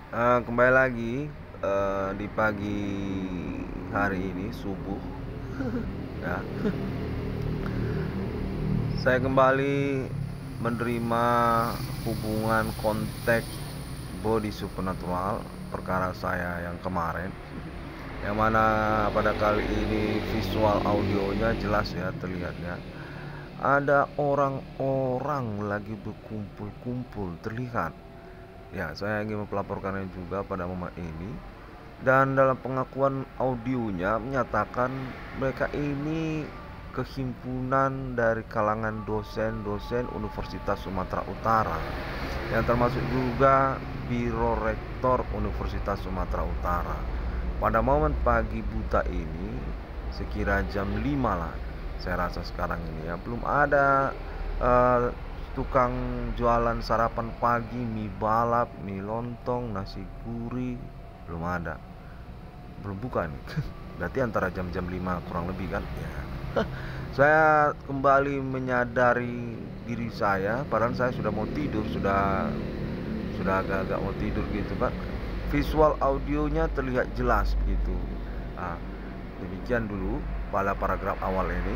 Kembali lagi di pagi hari ini subuh ya. Saya kembali menerima hubungan kontak body supernatural perkara saya yang kemarin, yang mana pada kali ini visual audionya jelas ya, terlihatnya ada orang-orang lagi berkumpul-kumpul terlihat. Ya, saya ingin melaporkannya juga pada momen ini. Dan dalam pengakuan audionya menyatakan mereka ini kehimpunan dari kalangan dosen-dosen Universitas Sumatera Utara, yang termasuk juga Biro Rektor Universitas Sumatera Utara. Pada momen pagi buta ini, sekira jam 5 lah, saya rasa sekarang ini ya, belum ada tukang jualan sarapan pagi, mie balap, mie lontong, nasi gurih, belum ada, belum buka nih. Berarti antara jam-jam 5 kurang lebih kan ya. Saya kembali menyadari diri saya, padahal saya sudah mau tidur, sudah agak-agak mau tidur gitu kan. Visual audionya terlihat jelas begitu. Nah, demikian dulu pada paragraf awal ini.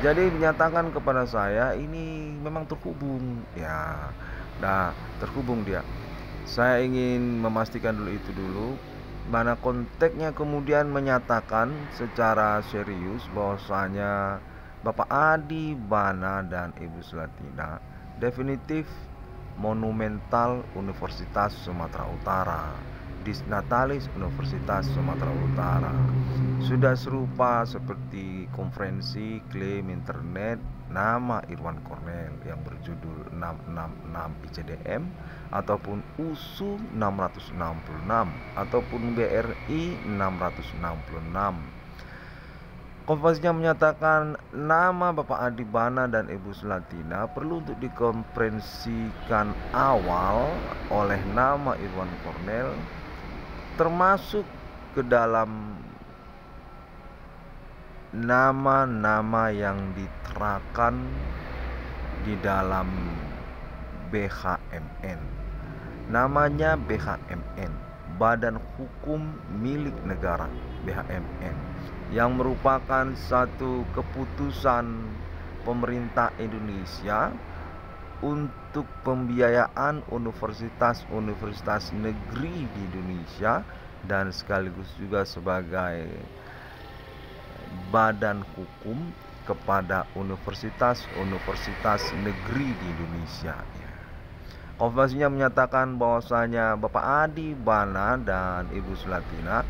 Jadi dinyatakan kepada saya ini memang terhubung ya. Nah, terhubung dia. Saya ingin memastikan dulu itu dulu, mana konteksnya kemudian menyatakan secara serius bahwasanya Bapak Adi Bana dan Ibu Sulatina definitif monumental Universitas Sumatera Utara, Disnatalis Universitas Sumatera Utara. Sudah serupa seperti konferensi klaim internet nama Irwan Cornel yang berjudul 666 ICDM, ataupun USU 666, ataupun BRI 666. Konferensinya menyatakan nama Bapak Adi Bana dan Ibu Sulatina perlu untuk dikonferensikan awal oleh nama Irwan Cornel, termasuk ke dalam nama-nama yang diterakan di dalam BHMN. Namanya BHMN, Badan Hukum Milik Negara, BHMN, yang merupakan satu keputusan pemerintah Indonesia untuk pembiayaan universitas-universitas negeri di Indonesia, dan sekaligus juga sebagai badan hukum kepada universitas-universitas negeri di Indonesia. Konferensinya menyatakan bahwasanya Bapak Adi Bana dan Ibu Sulatina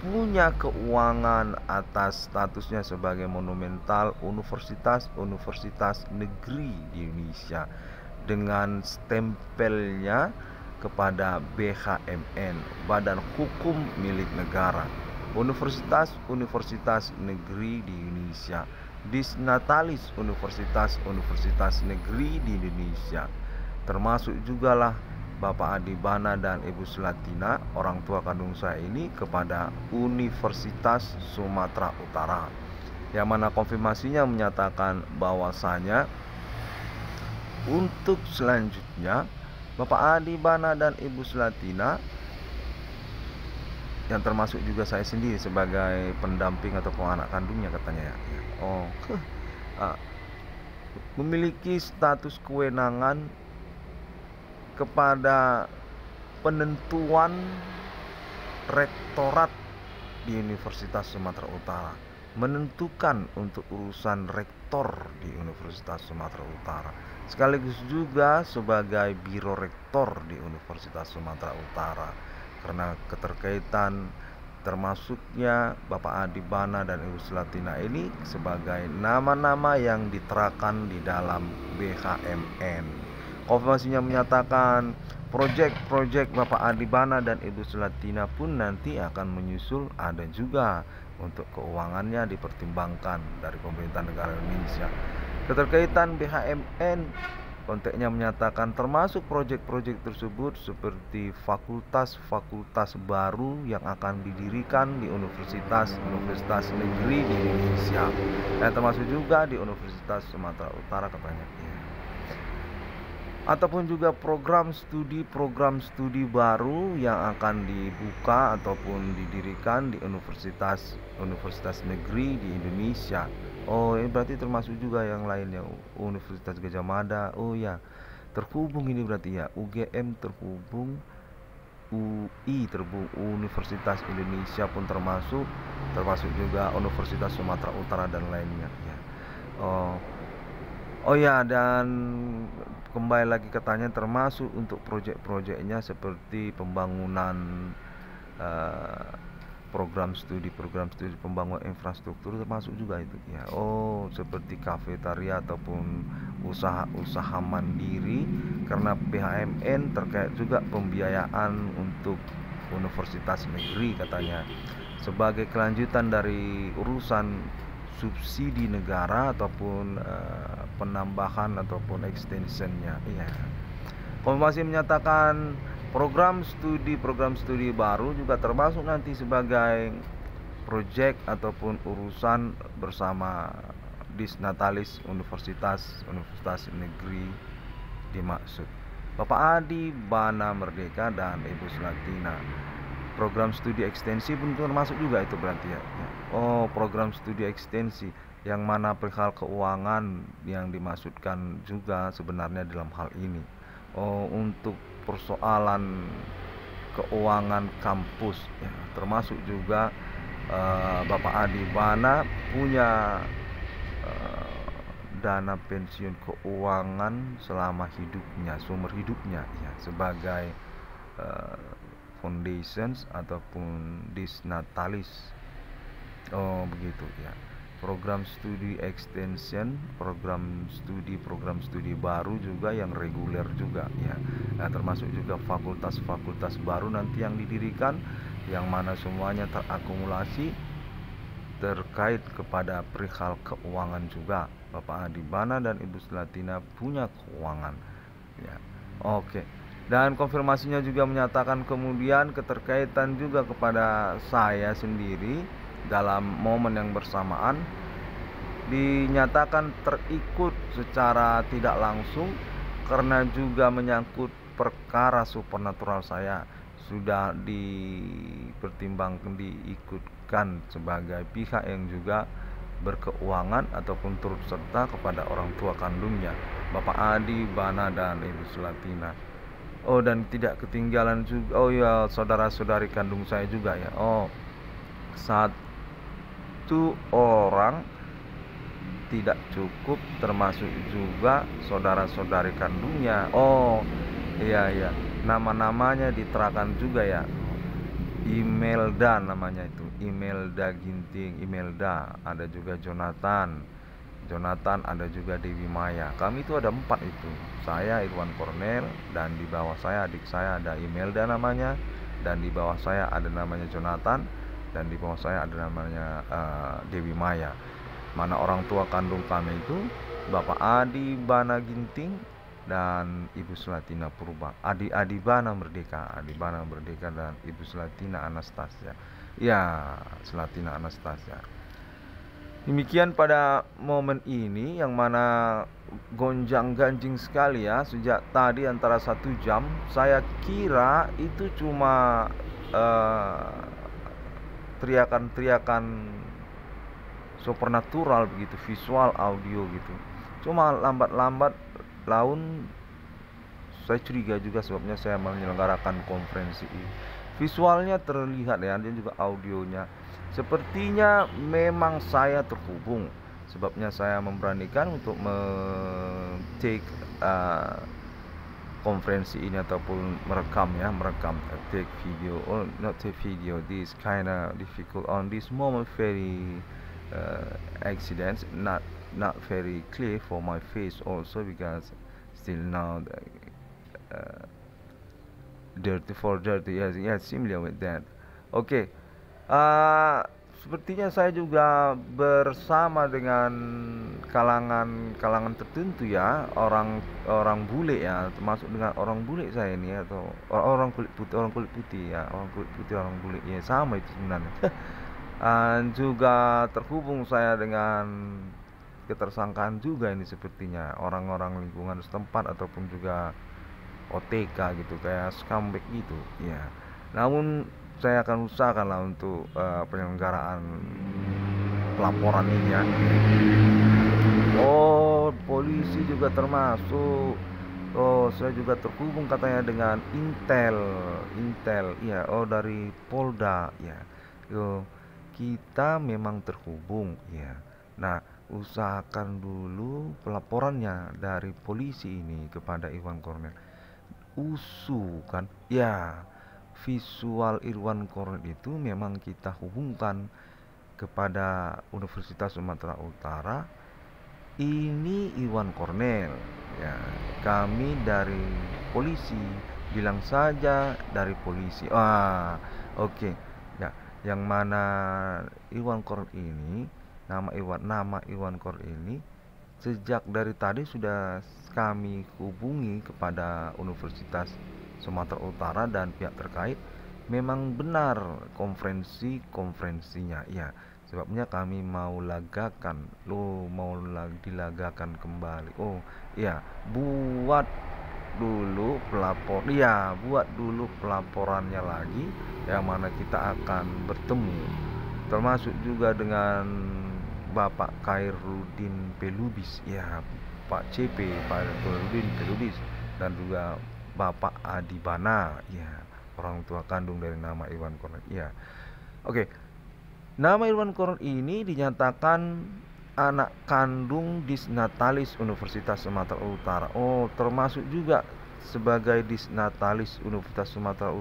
punya keuangan atas statusnya sebagai monumental universitas-universitas negeri di Indonesia dengan stempelnya kepada BHMN, Badan Hukum Milik Negara, Universitas-Universitas Negeri di Indonesia, Disnatalis Universitas-Universitas Negeri di Indonesia, termasuk juga lah Bapak Adi Bana dan Ibu Sulatina, orang tua kandung saya ini, kepada Universitas Sumatera Utara, yang mana konfirmasinya menyatakan bahwasanya untuk selanjutnya Bapak Adi Bana dan Ibu Sulatina, yang termasuk juga saya sendiri sebagai pendamping atau anak kandungnya katanya ya, memiliki status kewenangan kepada penentuan rektorat di Universitas Sumatera Utara, menentukan untuk urusan rektor di Universitas Sumatera Utara, sekaligus juga sebagai biro rektor di Universitas Sumatera Utara, karena keterkaitan termasuknya Bapak Adi Bana dan Ibu Sulatina ini sebagai nama-nama yang diterakan di dalam BHMN. Konfirmasinya menyatakan proyek-proyek Bapak Adi Bana dan Ibu Sulatina pun nanti akan menyusul, ada juga untuk keuangannya dipertimbangkan dari pemerintah negara Indonesia. Keterkaitan BHMN, konteksnya menyatakan termasuk proyek-proyek tersebut seperti fakultas-fakultas baru yang akan didirikan di universitas-universitas negeri di Indonesia, dan termasuk juga di Universitas Sumatera Utara katanya. ataupun juga program studi baru yang akan dibuka ataupun didirikan di universitas negeri di Indonesia. Oh, ini berarti termasuk juga yang lainnya, Universitas Gajah Mada. Oh ya, terhubung ini berarti ya, UGM terhubung, UI terhubung, Universitas Indonesia pun termasuk juga Universitas Sumatera Utara dan lainnya ya. Oh, oh ya, dan kembali lagi katanya termasuk untuk proyek-proyeknya seperti pembangunan eh, program studi pembangunan infrastruktur termasuk juga itu ya. Oh, seperti kafetaria ataupun usaha-usaha mandiri, karena PHMN terkait juga pembiayaan untuk universitas negeri katanya, sebagai kelanjutan dari urusan subsidi negara ataupun penambahan ataupun extensionnya. Iya. Konfirmasi menyatakan program studi baru juga termasuk nanti sebagai proyek ataupun urusan bersama Disnatalis Universitas Negeri dimaksud. Bapak Adi Bana Merdeka dan Ibu Selatina. Program studi ekstensi pun termasuk juga itu berarti ya. Oh, program studi ekstensi yang mana perihal keuangan yang dimaksudkan juga sebenarnya dalam hal ini. Oh, untuk persoalan keuangan kampus ya, termasuk juga Bapak Adi Bana punya dana pensiun keuangan selama hidupnya, seumur hidupnya ya, sebagai foundations ataupun disnatalis. Oh, begitu ya. Program studi extension, program studi baru juga yang reguler juga ya. Nah, termasuk juga fakultas-fakultas baru nanti yang didirikan, yang mana semuanya terakumulasi terkait kepada perihal keuangan juga. Bapak Adi Bana dan Ibu Selatina punya keuangan ya. Oke. Dan konfirmasinya juga menyatakan kemudian keterkaitan juga kepada saya sendiri dalam momen yang bersamaan, dinyatakan terikut secara tidak langsung karena juga menyangkut perkara supernatural. Saya sudah dipertimbangkan diikutkan sebagai pihak yang juga berkeuangan ataupun turut serta kepada orang tua kandungnya, Bapak Adi Bana dan Ibu Selatina. Oh, dan tidak ketinggalan juga, oh ya, saudara-saudari kandung saya juga ya. Oh, satu orang tidak cukup, termasuk juga saudara-saudari kandungnya. Oh iya iya, nama-namanya diterangkan juga ya. Imelda namanya itu, Imelda Ginting, Imelda. Ada juga Jonathan, ada juga Dewi Maya. Kami itu ada 4 itu. Saya Irwan Cornel, dan di bawah saya adik saya ada Imelda namanya, dan di bawah saya ada namanya Jonathan, dan di bawah saya ada namanya Dewi Maya. Mana orang tua kandung kami itu Bapak Adi Bana Ginting dan Ibu Selatina Purba. Adi Bana Merdeka, dan Ibu Selatina Anastasia. Ya, Selatina Anastasia. Demikian pada momen ini yang mana gonjang-ganjing sekali ya. Sejak tadi antara 1 jam, saya kira itu cuma teriakan-teriakan supernatural begitu, visual, audio gitu. Cuma lambat-lambat laun saya curiga juga, sebabnya saya menyelenggarakan konferensi ini. Visualnya terlihat ya, dan juga audionya. Sepertinya memang saya terhubung, sebabnya saya memberanikan untuk take konferensi ini ataupun merekam take video, or not take video, this kind of difficult on this moment, very accidents, not very clear for my face also, because still now dirty, yes, similar with that. Oke. Sepertinya saya juga bersama dengan kalangan tertentu ya, orang bule ya, termasuk dengan orang bule saya ini, atau orang kulit putih ya, orang bule ya, sama itu sebenarnya. Juga terhubung saya dengan ketersangkaan juga ini sepertinya orang-orang lingkungan setempat ataupun juga OTK gitu, kayak scumbag gitu ya. Namun saya akan usahakan lah untuk penyelenggaraan pelaporan ini ya. Oh, polisi juga termasuk. Oh, saya juga terhubung katanya dengan Intel, iya. Oh, dari Polda, ya. Yo, kita memang terhubung, ya. Nah, usahakan dulu pelaporannya dari polisi ini kepada Irwan Kornel. Kan, ya. Visual Irwan Kornel itu memang kita hubungkan kepada Universitas Sumatera Utara. Ini Iwan Kornel ya, kami dari polisi, bilang saja dari polisi. Oke. Ya, yang mana Iwan Kornel ini, nama Iwan Kornel ini sejak dari tadi sudah kami hubungi kepada Universitas Sumatera Utara dan pihak terkait. Memang benar konferensinya ya. Sebabnya kami mau dilagakan kembali. Oh iya, buat dulu pelaporannya lagi, yang mana kita akan bertemu, termasuk juga dengan Bapak Khairuddin Pelubis ya, Pak Khairuddin Pelubis, dan juga Bapak Adibana ya, orang tua kandung dari nama Irwan Kornel ya. Oke. Nama Irwan Kornel ini dinyatakan anak kandung Disnatalis Universitas Sumatera Utara. Oh, termasuk juga sebagai Disnatalis Universitas Sumatera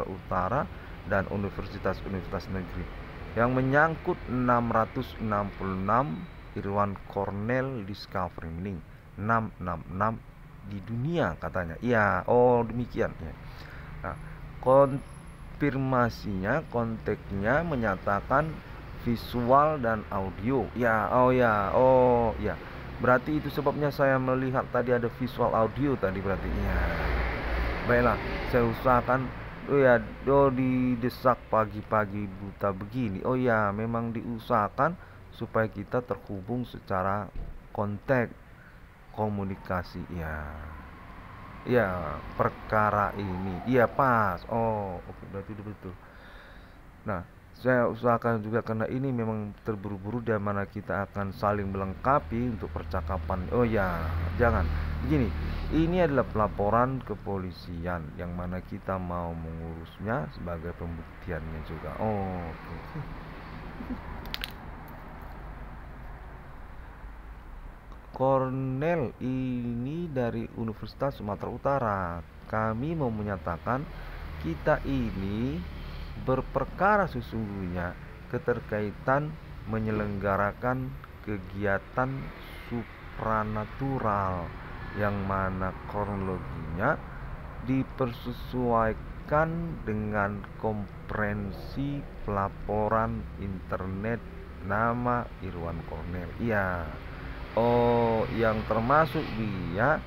Utara dan Universitas Negeri, yang menyangkut 666 Irwan Kornel Discovery Meaning 666 di dunia katanya. Iya, oh demikian ya. Nah, konfirmasinya, konteksnya menyatakan visual dan audio. Ya, berarti itu sebabnya saya melihat tadi ada visual audio tadi berarti. Ya. Baiklah, saya usahakan. Didesak pagi-pagi buta begini. Oh ya, memang diusahakan supaya kita terhubung secara kontak komunikasi ya. Ya, perkara ini. Iya, pas. Oh, oke, berarti itu betul. Nah, saya usahakan juga karena ini memang terburu-buru, di mana kita akan saling melengkapi untuk percakapan. Oh ya, jangan. Begini, ini adalah pelaporan kepolisian yang mana kita mau mengurusnya sebagai pembuktiannya juga. Oh, oke. Kornel ini dari Universitas Sumatera Utara. Kami mau menyatakan kita ini berperkara sesungguhnya keterkaitan menyelenggarakan kegiatan supranatural, yang mana kronologinya dipersesuaikan dengan komprehensi pelaporan internet nama Irwan Kornel. Iya. Oh, yang termasuk dia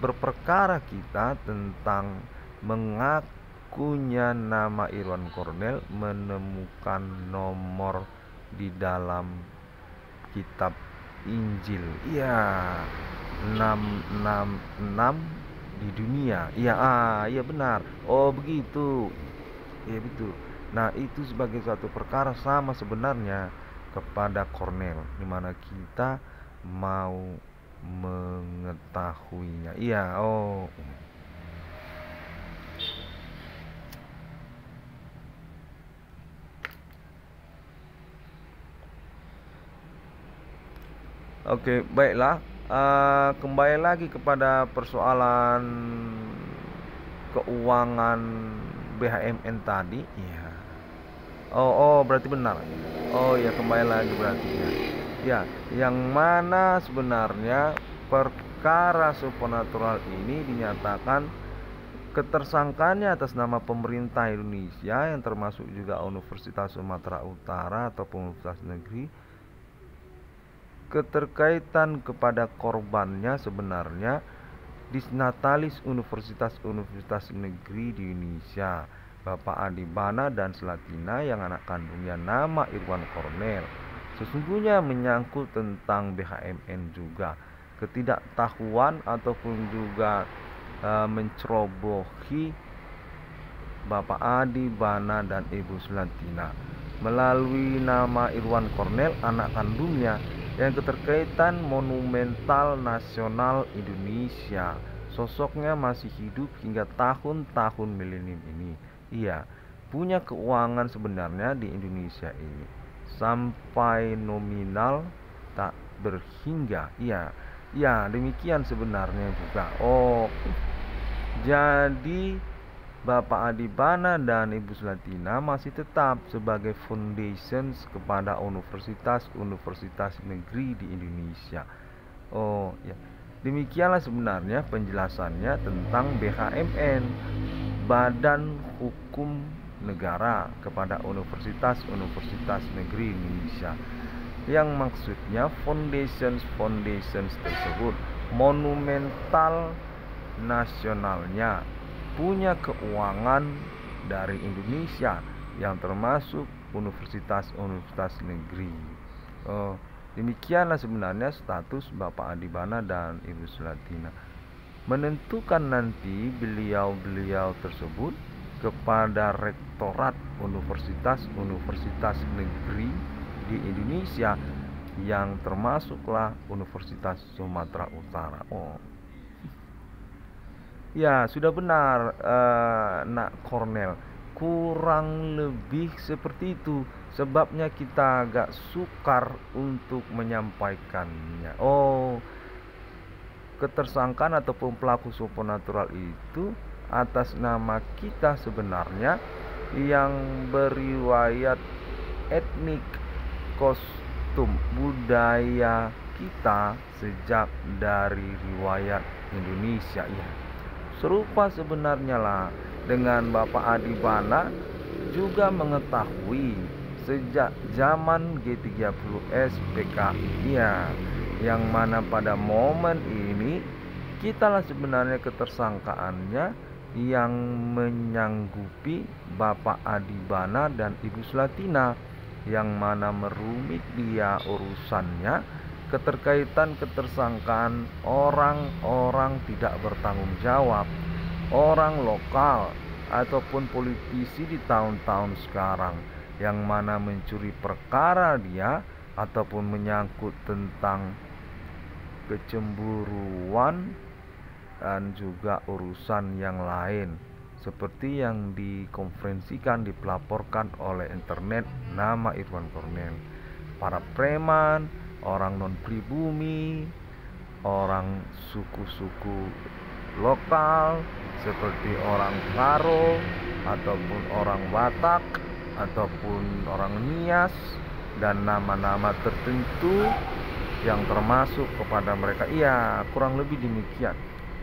berperkara kita tentang mengakunya nama Irwan Kornel menemukan nomor di dalam kitab Injil. Iya, 666 di dunia. Iya benar. Oh begitu. Iya betul. Nah, itu sebagai suatu perkara sama sebenarnya kepada Kornel, dimana kita mau mengetahuinya. Iya, oh. Oke, baiklah. Kembali lagi kepada persoalan keuangan BHMN tadi. Iya. Oh, berarti benar. Oh ya, kembali lagi berarti ya. Ya, yang mana sebenarnya perkara supernatural ini dinyatakan ketersangkaannya atas nama pemerintah Indonesia, yang termasuk juga Universitas Sumatera Utara ataupun Universitas Negeri. Keterkaitan kepada korbannya sebenarnya Disnatalis Universitas Negeri di Indonesia, Bapak Adibana dan Selatina, yang anak kandungnya nama Irwan Kornel. Sesungguhnya menyangkut tentang BHMN juga, ketidaktahuan ataupun juga mencerobohi Bapak Adi Bana dan Ibu Sulantina melalui nama Irwan Cornel, anak kandungnya, yang keterkaitan monumental nasional Indonesia. Sosoknya masih hidup hingga tahun-tahun milenium ini. Iya, punya keuangan sebenarnya di Indonesia ini sampai nominal tak berhingga. Iya, ya demikian sebenarnya juga. Jadi Bapak Adi Bana dan Ibu Sulantina masih tetap sebagai foundations kepada universitas-universitas negeri di Indonesia. Ya, demikianlah sebenarnya penjelasannya tentang BHMN, Badan Hukum Negara, kepada universitas-universitas negeri Indonesia, yang maksudnya foundations tersebut monumental nasionalnya punya keuangan dari Indonesia, yang termasuk universitas-universitas negeri. Demikianlah sebenarnya status Bapak Adi Bana dan Ibu Sulantina. Menentukan nanti beliau-beliau tersebut kepada rektorat universitas-universitas negeri di Indonesia, yang termasuklah Universitas Sumatera Utara. Ya, sudah benar, Nak Cornel. Kurang lebih seperti itu. Sebabnya kita agak sukar untuk menyampaikannya. Ketersangkaan ataupun pelaku supernatural itu atas nama kita sebenarnya, yang beriwayat etnik, kostum, budaya kita sejak dari riwayat Indonesia. Ya, serupa sebenarnya lah dengan Bapak Adi Bana juga mengetahui sejak zaman G30S PKI, ya, yang mana pada momen ini kitalah sebenarnya ketersangkaannya yang menyanggupi Bapak Adi Bana dan Ibu Sulantina, yang mana merumit dia urusannya, ketersangkaan orang-orang tidak bertanggung jawab, orang lokal ataupun politisi di tahun-tahun sekarang, yang mana mencuri perkara dia ataupun menyangkut tentang kecemburuan dan juga urusan yang lain, seperti yang dikonferensikan, dipelaporkan oleh internet nama Irwan Cornel. Para preman, orang non pribumi, orang suku-suku lokal seperti orang Karo ataupun orang Batak ataupun orang Nias, dan nama-nama tertentu yang termasuk kepada mereka. Iya, kurang lebih demikian.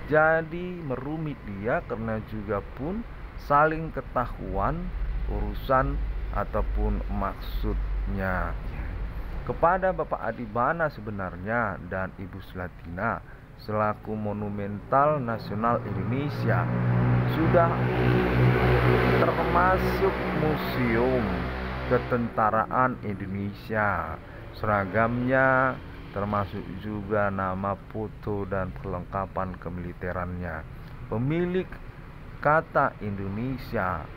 Jadi merumit dia karena juga pun saling ketahuan urusan ataupun maksudnya. Kepada Bapak Adi Bana sebenarnya dan Ibu Sulantina selaku monumental nasional Indonesia sudah termasuk museum ketentaraan Indonesia. Seragamnya termasuk juga nama, foto, dan perlengkapan kemiliterannya. Pemilik kata Indonesia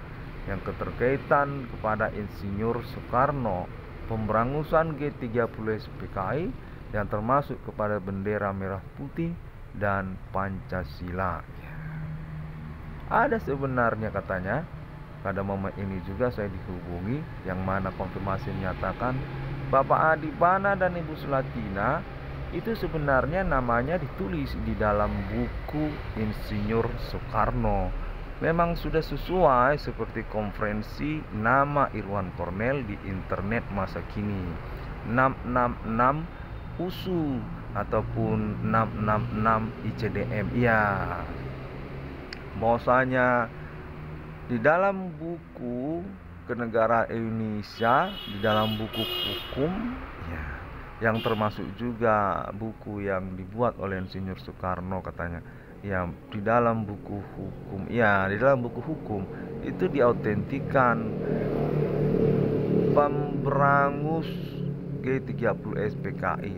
yang keterkaitan kepada Insinyur Soekarno, pemberangusan G30 PKI yang termasuk kepada bendera merah putih dan Pancasila. Ada sebenarnya katanya pada momen ini juga saya dihubungi, yang mana konfirmasi menyatakan Bapak Adi Bana dan Ibu Sulantina itu sebenarnya namanya ditulis di dalam buku Insinyur Soekarno. Memang sudah sesuai seperti konferensi nama Irwan Cornel di internet masa kini, 666 USU ataupun 666 ICDM. Ya, bahwasanya di dalam buku kenegaraan Indonesia, di dalam buku hukum, ya, yang termasuk juga buku yang dibuat oleh Insinyur Soekarno katanya, ya, di dalam buku hukum, ya, di dalam buku hukum itu diautentikan pemberangus G30 SPKI,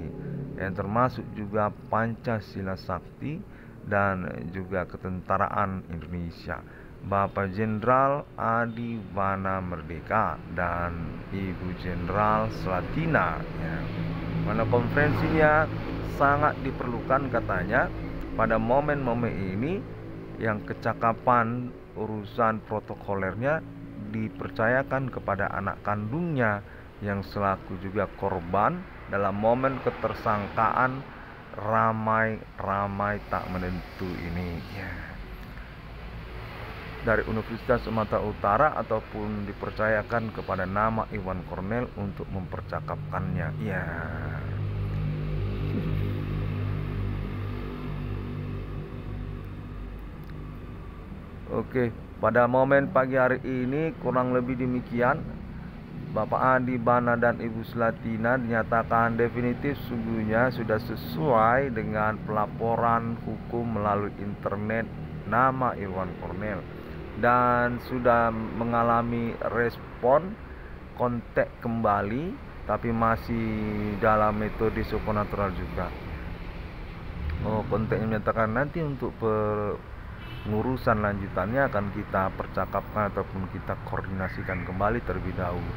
yang termasuk juga Pancasila Sakti dan juga Ketentaraan Indonesia, Bapak Jenderal Adi Bana Merdeka dan Ibu Jenderal Slatina, ya. Mana konferensinya sangat diperlukan katanya pada momen-momen ini, yang kecakapan urusan protokolernya dipercayakan kepada anak kandungnya yang selaku juga korban dalam momen ketersangkaan ramai tak menentu ini, ya. Dari Universitas Sumatera Utara ataupun dipercayakan kepada nama Iwan Cornell untuk mempercakapkannya, ya. Oke, pada momen pagi hari ini kurang lebih demikian. Bapak Adi Bana dan Ibu Slatina dinyatakan definitif sungguhnya sudah sesuai dengan pelaporan hukum melalui internet nama Iwan Cornell, dan sudah mengalami respon kontak kembali, tapi masih dalam metode supernatural juga. Kontaknya menyatakan nanti untuk pengurusan lanjutannya akan kita percakapkan ataupun kita koordinasikan kembali terlebih dahulu.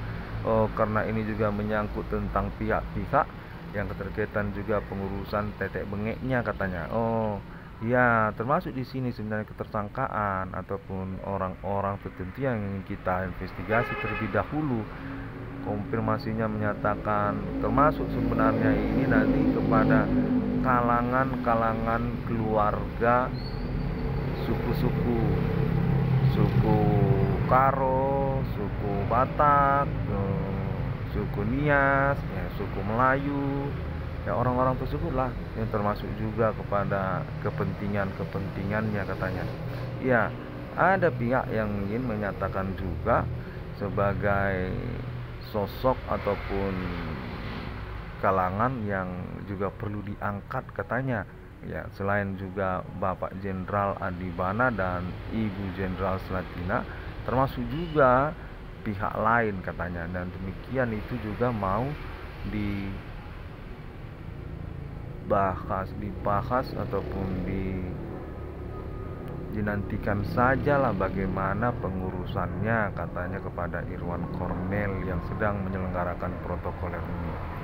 Karena ini juga menyangkut tentang pihak-pihak yang keterkaitan juga pengurusan tetek bengeknya katanya. Ya, termasuk di sini sebenarnya ketersangkaan ataupun orang-orang tertentu yang ingin kita investigasi terlebih dahulu. Konfirmasinya menyatakan termasuk sebenarnya ini nanti kepada kalangan keluarga, suku Karo, suku Batak, suku Nias, ya, suku Melayu, ya, orang-orang tersebutlah yang termasuk juga kepada kepentingannya katanya. Ya, ada pihak yang ingin menyatakan juga sebagai sosok ataupun kalangan yang juga perlu diangkat katanya. Ya, selain juga Bapak Jenderal Adi Bana dan Ibu Jenderal Slatina, termasuk juga pihak lain katanya, dan demikian itu juga mau dibahas ataupun dinantikan sajalah bagaimana pengurusannya katanya kepada Iwan Cornell yang sedang menyelenggarakan protokoler ini.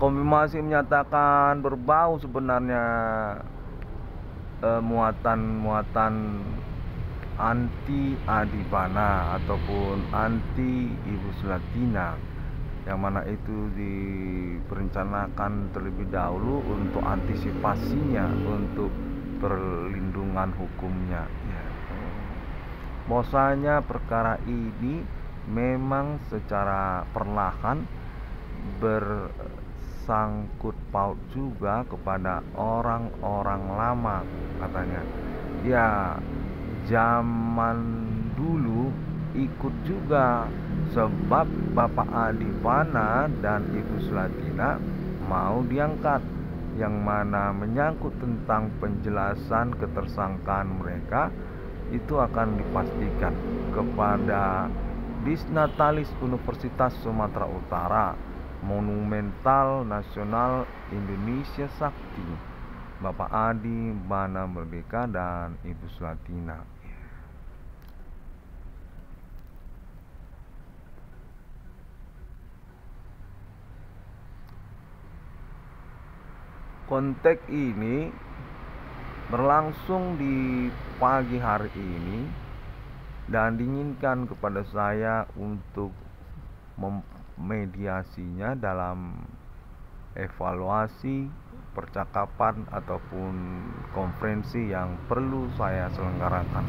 Konfirmasi menyatakan berbau sebenarnya muatan anti Adi Bana ataupun anti Ibu Slatina, yang mana itu diperencanakan terlebih dahulu untuk antisipasinya, untuk perlindungan hukumnya, ya. Bahwasanya perkara ini memang secara perlahan bersangkut paut juga kepada orang-orang lama katanya. Ya, zaman dulu ikut juga, sebab Bapak Adi Bana dan Ibu Slatina mau diangkat, yang mana menyangkut tentang penjelasan ketersangkaan mereka itu akan dipastikan kepada Disnatalis Universitas Sumatera Utara, Monumental Nasional Indonesia Sakti, Bapak Adi Bana Merdeka dan Ibu Slatina. Konteks ini berlangsung di pagi hari ini dan diinginkan kepada saya untuk memediasinya dalam evaluasi percakapan ataupun konferensi yang perlu saya selenggarakan.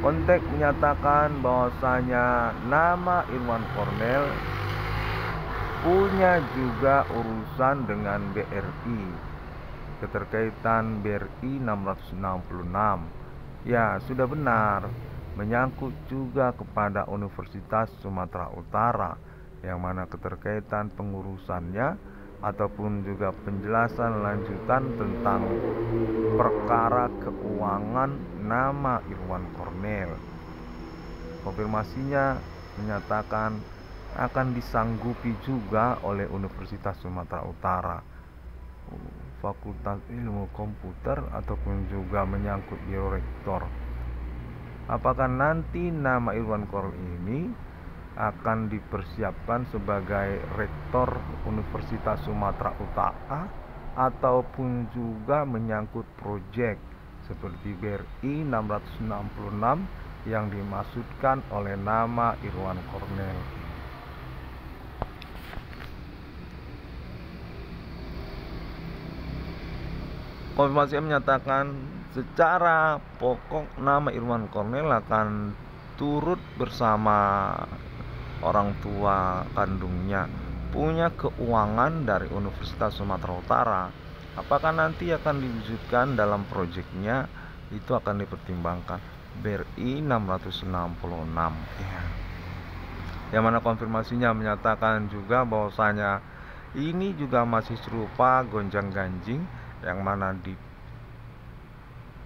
Konteks menyatakan bahwasanya nama Iwan Cornell punya juga urusan dengan BRI, keterkaitan BRI 666. Ya, sudah benar. menyangkut juga kepada Universitas Sumatera Utara, yang mana keterkaitan pengurusannya ataupun juga penjelasan lanjutan tentang perkara keuangan nama Irwan Cornel. Konfirmasinya menyatakan akan disanggupi juga oleh Universitas Sumatera Utara, Fakultas Ilmu Komputer ataupun juga menyangkut Biro Rektor. Apakah nanti nama Irwan Cornel ini akan dipersiapkan sebagai Rektor Universitas Sumatera Utara ataupun juga menyangkut proyek seperti BRI 666 yang dimaksudkan oleh nama Irwan Cornel. Konfirmasi menyatakan secara pokok nama Irwan Cornel akan turut bersama orang tua kandungnya punya keuangan dari Universitas Sumatera Utara. Apakah nanti akan diwujudkan dalam proyeknya, itu akan dipertimbangkan. BRI 666 ya. Yang mana konfirmasinya menyatakan juga bahwasanya ini juga masih serupa gonjang-ganjing, yang mana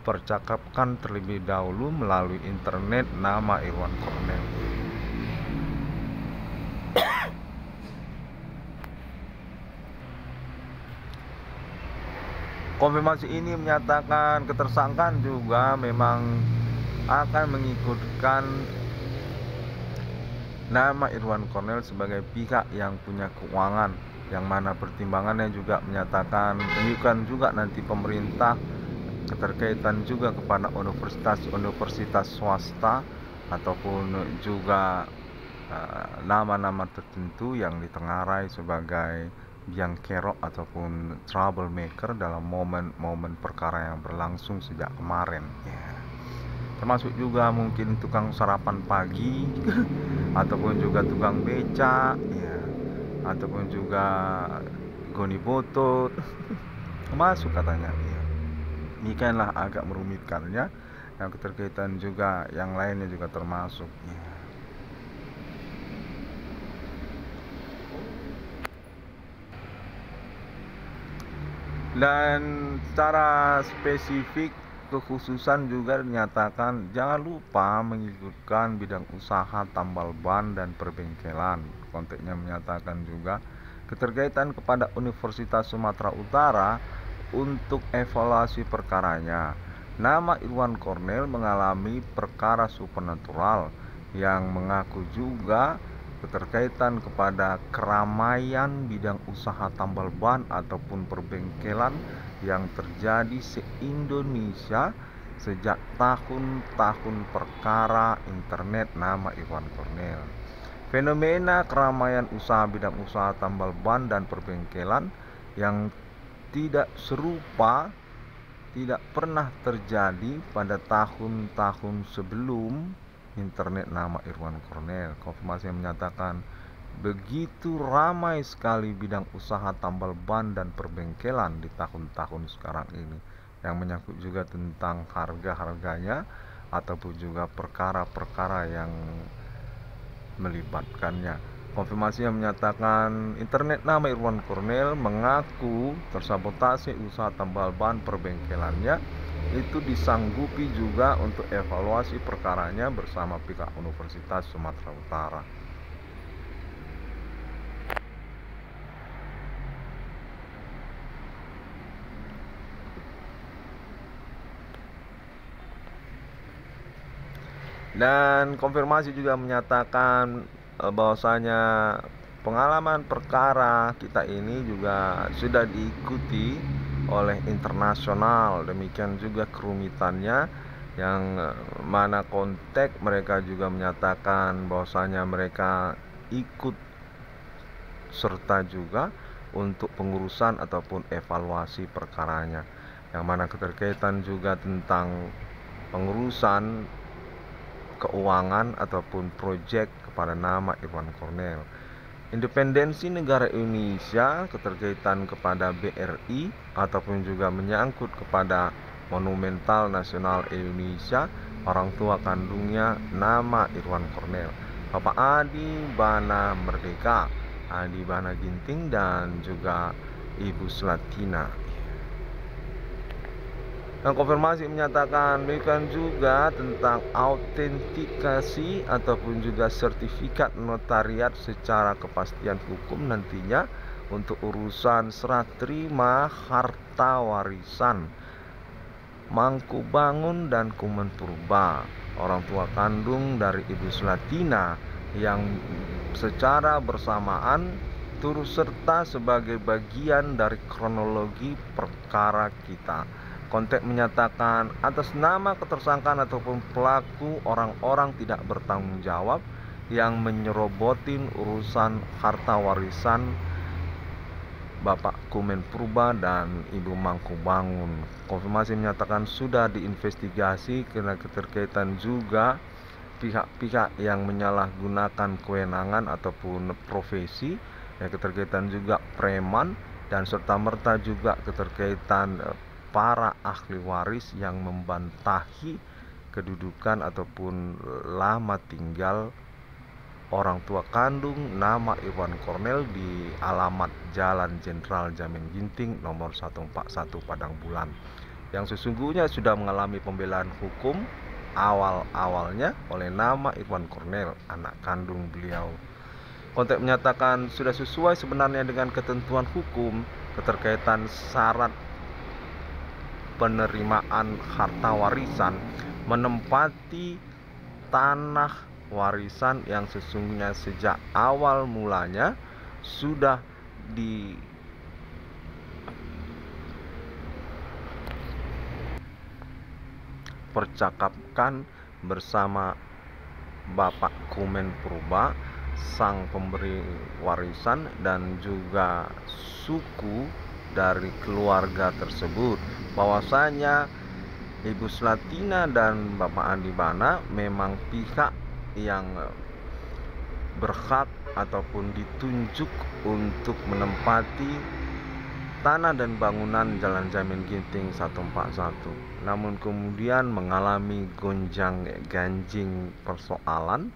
dipercakapkan terlebih dahulu melalui internet nama Irwan Cornel. Konfirmasi ini menyatakan ketersangkaan juga memang akan mengikutkan nama Irwan Cornel sebagai pihak yang punya keuangan, yang mana pertimbangannya juga menyatakan menunjukkan juga nanti pemerintah keterkaitan juga kepada universitas swasta ataupun juga nama-nama tertentu yang ditengarai sebagai biang kerok ataupun troublemaker dalam momen-momen perkara yang berlangsung sejak kemarin ya. Termasuk juga mungkin tukang sarapan pagi ataupun juga tukang beca ya, ataupun juga goni botol masuk katanya ya. Demikianlah agak merumitkannya, yang keterkaitan juga yang lainnya juga termasuk ya. Dan secara spesifik kekhususan juga dinyatakan jangan lupa mengikutkan bidang usaha tambal ban dan perbengkelan. Konteksnya menyatakan juga keterkaitan kepada Universitas Sumatera Utara untuk evaluasi perkaranya. Nama Irwan Cornel mengalami perkara supernatural yang mengaku juga keterkaitan kepada keramaian bidang usaha tambal ban ataupun perbengkelan yang terjadi se-Indonesia sejak tahun-tahun perkara internet nama Irwan Cornel. Fenomena keramaian usaha bidang usaha tambal ban dan perbengkelan yang tidak serupa tidak pernah terjadi pada tahun-tahun sebelum internet nama Irwan Cornel. Konfirmasi yang menyatakan begitu ramai sekali bidang usaha tambal ban dan perbengkelan di tahun-tahun sekarang ini, yang menyangkut juga tentang harga-harganya ataupun juga perkara-perkara yang melibatkannya. Konfirmasi yang menyatakan internet nama Irwan Cornel mengaku tersabotase usaha tambal ban perbengkelannya, itu disanggupi juga untuk evaluasi perkaranya bersama pihak Universitas Sumatera Utara. Dan konfirmasi juga menyatakan bahwasanya pengalaman perkara kita ini juga sudah diikuti oleh internasional, demikian juga kerumitannya, yang mana konteks mereka juga menyatakan bahwasanya mereka ikut serta juga untuk pengurusan ataupun evaluasi perkaranya, yang mana keterkaitan juga tentang pengurusan keuangan ataupun proyek kepada nama Irwan Cornel. Independensi negara Indonesia keterkaitan kepada BRI ataupun juga menyangkut kepada Monumental Nasional Indonesia. Orang tua kandungnya nama Irwan Cornel, Bapak Adi Bana Merdeka, Adi Bana Ginting, dan juga Ibu Slatina. Dan konfirmasi menyatakan demikian juga tentang autentikasi ataupun juga sertifikat notariat secara kepastian hukum nantinya untuk urusan serah terima harta warisan Mangkubangun dan Kumen Purba, orang tua kandung dari Ibu Slatina, yang secara bersamaan turut serta sebagai bagian dari kronologi perkara kita. Konteks menyatakan atas nama ketersangkaan ataupun pelaku orang-orang tidak bertanggung jawab yang menyerobotin urusan harta warisan Bapak Kumen Purba dan Ibu Mangkubangun. Konfirmasi menyatakan sudah diinvestigasi karena keterkaitan juga pihak-pihak yang menyalahgunakan kewenangan ataupun profesi, yang keterkaitan juga preman, dan serta-merta juga keterkaitan para ahli waris yang membantahi kedudukan ataupun lama tinggal orang tua kandung nama Irwan Cornel di alamat Jalan Jenderal Jamin Ginting nomor 141 Padang Bulan, yang sesungguhnya sudah mengalami pembelaan hukum awal-awalnya oleh nama Irwan Cornel, anak kandung beliau. Konteks menyatakan sudah sesuai sebenarnya dengan ketentuan hukum keterkaitan syarat penerimaan harta warisan menempati tanah warisan yang sesungguhnya sejak awal mulanya sudah dipercakapkan bersama Bapak Kumen Purba, sang pemberi warisan, dan juga suku dari keluarga tersebut, bahwasanya Ibu Slatina dan Bapak Adi Bana memang pihak yang berhak ataupun ditunjuk untuk menempati tanah dan bangunan Jalan Jamin Ginting 141. Namun kemudian mengalami gonjang-ganjing persoalan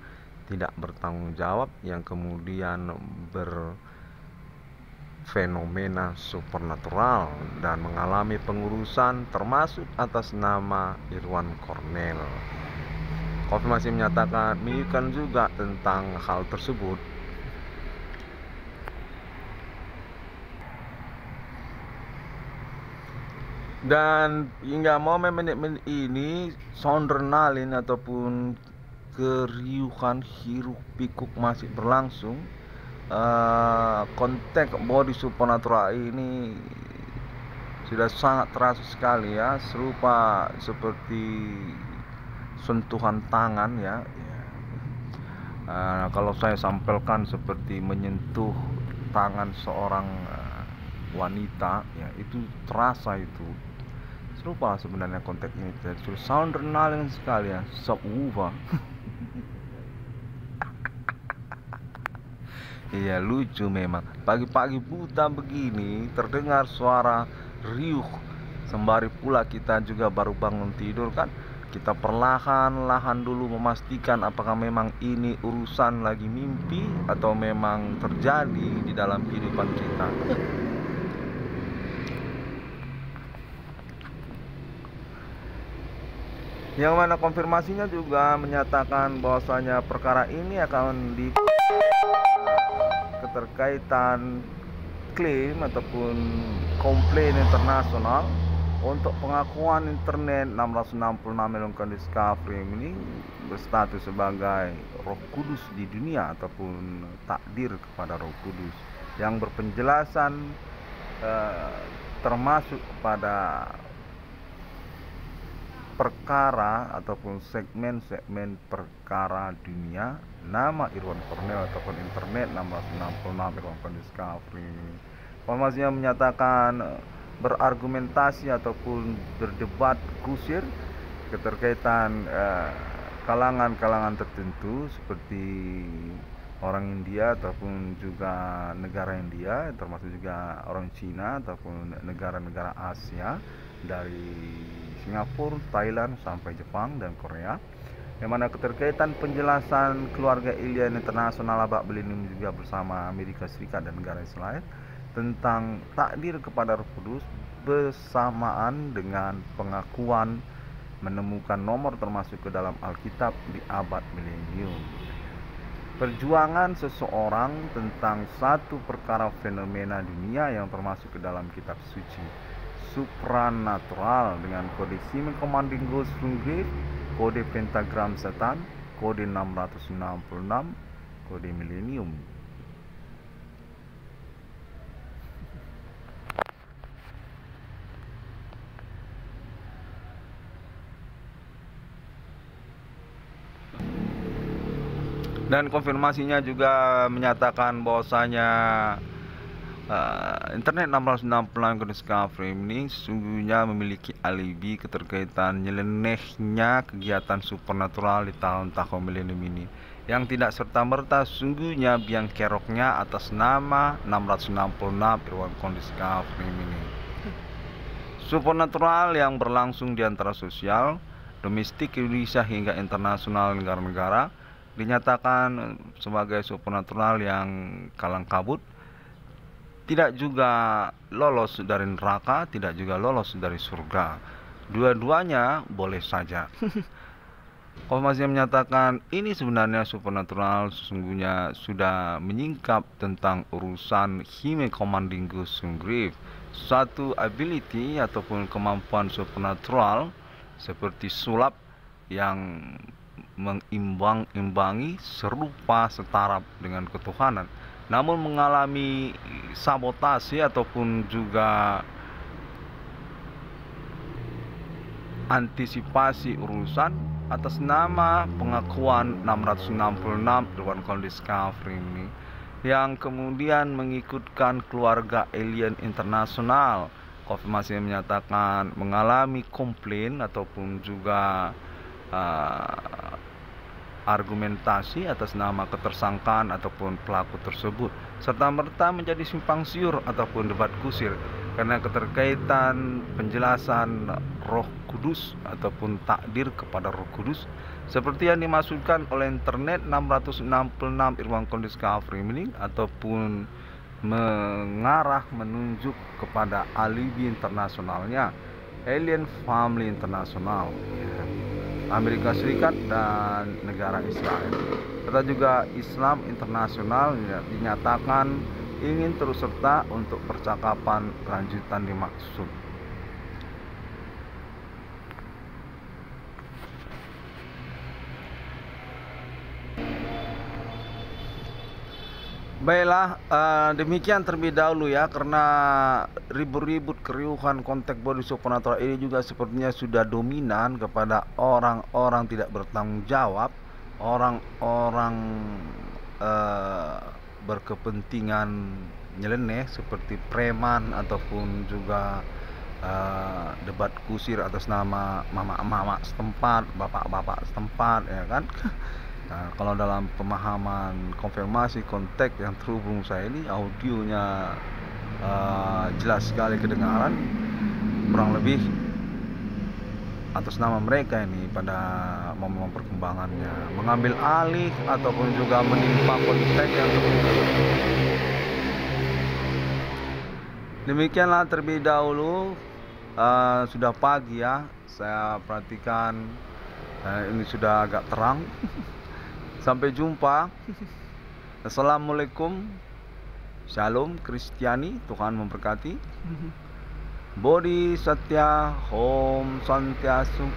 tidak bertanggung jawab yang kemudian berfenomena supernatural dan mengalami pengurusan termasuk atas nama Irwan Cornel. Konfirmasi menyatakan menunjukkan juga tentang hal tersebut. Dan hingga momen menit-menit ini sondernalin ataupun keriuhan hiruk pikuk masih berlangsung. Konteks body supernatural ini sudah sangat terasa sekali ya, serupa seperti sentuhan tangan ya. Kalau saya sampaikan seperti menyentuh tangan seorang wanita ya, itu terasa, itu serupa sebenarnya konteks ini. Sound renalin sekali ya, subwoofer. Iya, lucu memang. Pagi-pagi buta begini terdengar suara riuh, sembari pula kita juga baru bangun tidur kan. Kita perlahan-lahan dulu memastikan apakah memang ini urusan lagi mimpi atau memang terjadi di dalam kehidupan kita. Yang mana konfirmasinya juga menyatakan bahwasanya perkara ini akan di keterkaitan klaim ataupun komplain internasional untuk pengakuan internet 666 Elon Discovery ini berstatus sebagai Roh Kudus di dunia ataupun takdir kepada Roh Kudus, yang berpenjelasan termasuk pada perkara ataupun segmen-segmen perkara dunia nama Irwan Cornel ataupun internet 666 Elon Discovery. Informasinya menyatakan berargumentasi ataupun berdebat kusir keterkaitan kalangan-kalangan tertentu seperti orang India ataupun juga negara India, termasuk juga orang Cina ataupun negara-negara Asia, dari Singapura, Thailand, sampai Jepang dan Korea, yang mana keterkaitan penjelasan keluarga alien internasional abad milenium juga bersama Amerika Serikat dan negara lain tentang takdir kepada Roh Kudus bersamaan dengan pengakuan menemukan nomor termasuk ke dalam Alkitab di abad milenium. Perjuangan seseorang tentang satu perkara fenomena dunia yang termasuk ke dalam kitab suci supranatural dengan kode Human Commanding Ghost Fungate, kode pentagram setan, kode 666, kode milenium. Dan konfirmasinya juga menyatakan bahwasanya internet 666 Discovery ini sesungguhnya memiliki alibi keterkaitan nyelenehnya kegiatan supernatural di tahun-tahun milenium ini, yang tidak serta-merta sesungguhnya biang keroknya atas nama 666 Irwan Discovery ini. Supernatural yang berlangsung di antara sosial, domestik Indonesia hingga internasional negara-negara dinyatakan sebagai supernatural yang kalang kabut, tidak juga lolos dari neraka, tidak juga lolos dari surga. Dua-duanya boleh saja. Konfirmasi menyatakan ini sebenarnya supernatural sesungguhnya sudah menyingkap tentang urusan Human Commanding Ghost Grief, suatu ability ataupun kemampuan supernatural seperti sulap yang mengimbangi serupa setara dengan ketuhanan, namun mengalami sabotase ataupun juga antisipasi urusan atas nama pengakuan 666 Irwan Discovery ini, yang kemudian mengikutkan keluarga alien internasional. Konfirmasi menyatakan mengalami komplain ataupun juga argumentasi atas nama ketersangkaan ataupun pelaku tersebut, serta merta menjadi simpang siur ataupun debat kusir karena keterkaitan penjelasan Roh Kudus ataupun takdir kepada Roh Kudus seperti yang dimaksudkan oleh internet 666 Irwan Discovery ini, ataupun mengarah menunjuk kepada alibi internasionalnya Alien Family Internasional, Amerika Serikat dan negara Israel, serta juga Islam internasional dinyatakan ingin terus serta untuk percakapan lanjutan dimaksud. Baiklah, demikian terlebih dahulu ya, karena ribut-ribut keriuhan konteks body supernatural ini juga sepertinya sudah dominan kepada orang-orang tidak bertanggung jawab, orang-orang berkepentingan nyeleneh seperti preman ataupun juga debat kusir atas nama mama-mama setempat, bapak-bapak setempat, ya kan. Nah, kalau dalam pemahaman konfirmasi konteks yang terhubung saya ini, audionya jelas sekali kedengaran, kurang lebih atas nama mereka ini pada momen perkembangannya mengambil alih ataupun juga menimpa konteks yang terhubung. Demikianlah terlebih dahulu, sudah pagi ya, saya perhatikan ini sudah agak terang. Sampai jumpa. Assalamualaikum. Shalom Kristiani, Tuhan memberkati. Bodhi Satya Om Santiasu.